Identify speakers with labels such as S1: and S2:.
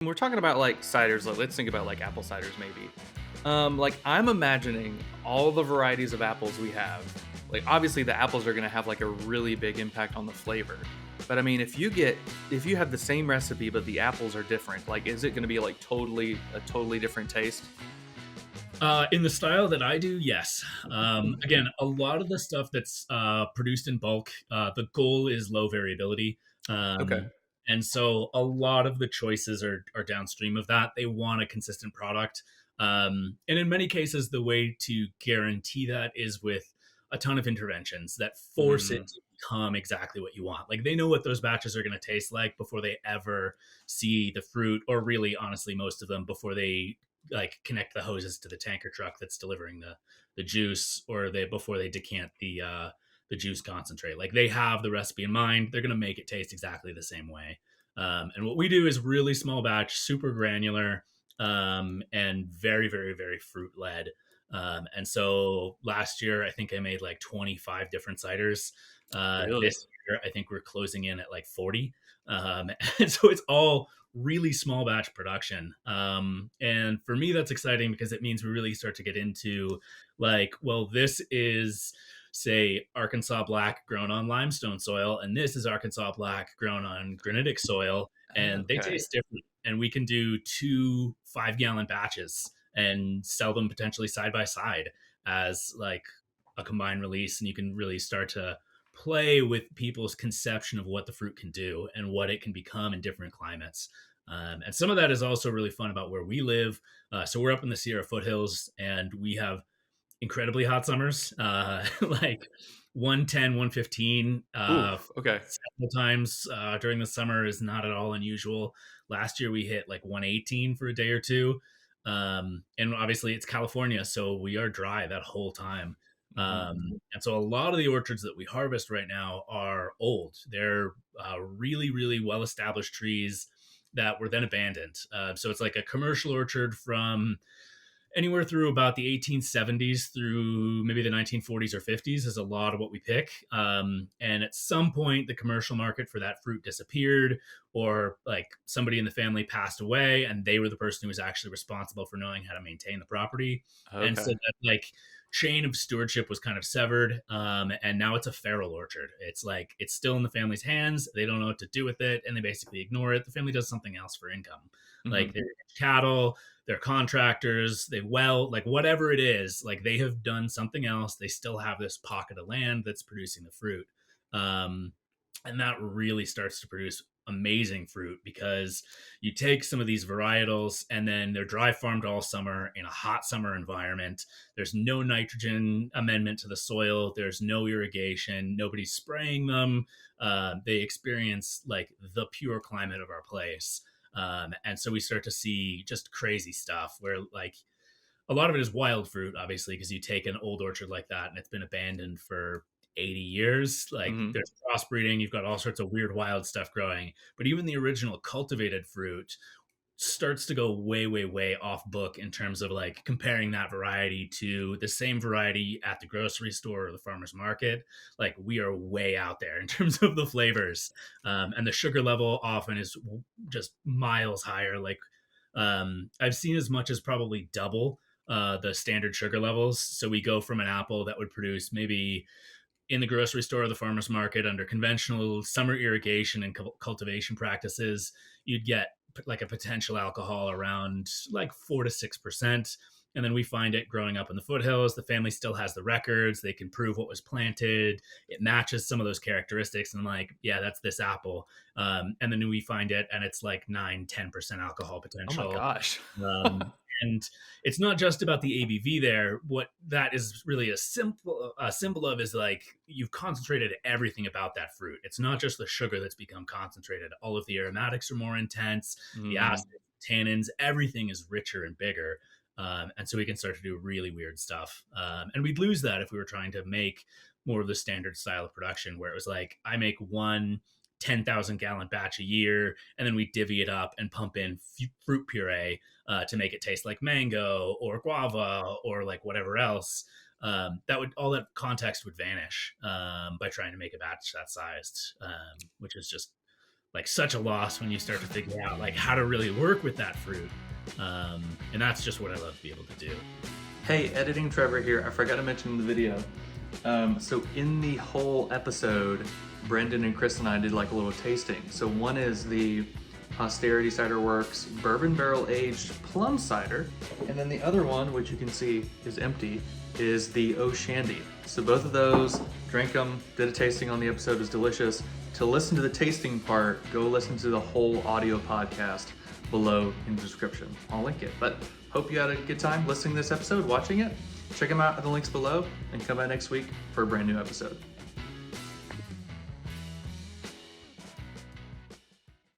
S1: When we're talking about like ciders, like, let's think about like apple ciders maybe. Like I'm imagining all the varieties of apples we have. Like obviously the apples are gonna have like a really big impact on the flavor. But I mean, if you have the same recipe but the apples are different, like is it gonna be like totally different taste?
S2: In the style that I do, yes. Again, a lot of the stuff that's produced in bulk, the goal is low variability.
S1: Okay.
S2: And so a lot of the choices are downstream of that. They want a consistent product. And in many cases, the way to guarantee that is with a ton of interventions that force it
S1: Mm,
S2: to become exactly what you want. Like they know what those batches are going to taste like before they ever see the fruit, or really, honestly, most of them before they like connect the hoses to the tanker truck that's delivering the juice, or they before they decant the juice concentrate. Like they have the recipe in mind. They're going to make it taste exactly the same way. And what we do is really small batch, super granular, and very, very, very fruit led. And so last year, I think I made like 25 different ciders.
S1: really?
S2: This year, I think we're closing in at like 40. And so it's all really small batch production. And for me, that's exciting because it means we really start to get into like, well, this is, say, Arkansas black grown on limestone soil, and this is Arkansas black grown on granitic soil, and they
S1: Okay.
S2: taste different. And we can do two 5 gallon batches and sell them potentially side by side as like a combined release. And you can really start to play with people's conception of what the fruit can do and what it can become in different climates. And some of that is also really fun about where we live. So we're up in the Sierra foothills, and we have incredibly hot summers, like 110, 115
S1: Oof. Okay.
S2: several times during the summer is not at all unusual. Last year we hit like 118 for a day or two. And obviously it's California, so we are dry that whole time.
S1: Hmm.
S2: And so a lot of the orchards that we harvest right now are old. They're really, really well established trees that were then abandoned. So it's like a commercial orchard from anywhere through about the 1870s through maybe the 1940s or 50s is a lot of what we pick. And at some point, the commercial market for that fruit disappeared, or like somebody in the family passed away, and they were the person who was actually responsible for knowing how to maintain the property. And so
S1: Okay.
S2: that like chain of stewardship was kind of severed. And now it's a feral orchard. It's like it's still in the family's hands. They don't know what to do with it, and they basically ignore it. The family does something else for income, like
S1: Hmm.
S2: they raise cattle, they're contractors, they like whatever it is, like they have done something else. They still have this pocket of land that's producing the fruit. Um, and that really starts to produce amazing fruit because you take some of these varietals and then they're dry farmed all summer in a hot summer environment. There's no nitrogen amendment to the soil, there's no irrigation, nobody's spraying them. They experience like the pure climate of our place. And so we start to see just crazy stuff where like a lot of it is wild fruit, obviously, because you take an old orchard like that and it's been abandoned for 80 years. Like
S1: Hmm.
S2: there's crossbreeding, you've got all sorts of weird, wild stuff growing. But even the original cultivated fruit starts to go way, way, way off book in terms of like comparing that variety to the same variety at the grocery store or the farmer's market. Like we are way out there in terms of the flavors. And the sugar level often is just miles higher. Like I've seen as much as probably double the standard sugar levels. So we go from an apple that would produce maybe in the grocery store or the farmer's market under conventional summer irrigation and cultivation practices, you'd get like a potential alcohol around like 4 to 6%. And then we find it growing up in the foothills. The family still has the records. They can prove what was planted. It matches some of those characteristics. And I'm like, yeah, that's this apple. And then we find it and it's like 9, 10% alcohol
S1: Oh my
S2: potential.
S1: gosh.
S2: Um, and it's not just about the ABV there. What that is really a symbol of is like you've concentrated everything about that fruit. It's not just the sugar that's become concentrated. All of the aromatics are more intense. The
S1: Hmm.
S2: acids, tannins, everything is richer and bigger. And so we can start to do really weird stuff. And we'd lose that if we were trying to make more of the standard style of production, where it was like I make one 10,000 gallon batch a year, and then we divvy it up and pump in fruit puree to make it taste like mango or guava or like whatever else. That would all that context would vanish by trying to make a batch that sized, which is just like such a loss when you start to figure out like how to really work with that fruit. And that's just what I love to be able to do.
S1: Hey, editing Trevor here. I forgot to mention in the video. So in the whole episode, Brendan and Chris and I did like a little tasting. So one is the Posterity Cider Works bourbon barrel aged plum cider, and then the other one, which you can see is empty, is the O'Shandy. So both of those, drank them, did a tasting on the episode, it was delicious. To listen to the tasting part, go listen to the whole audio podcast below in the description. I'll link it. But hope you had a good time listening to this episode, watching it. Check them out at the links below, and come back next week for a brand new episode.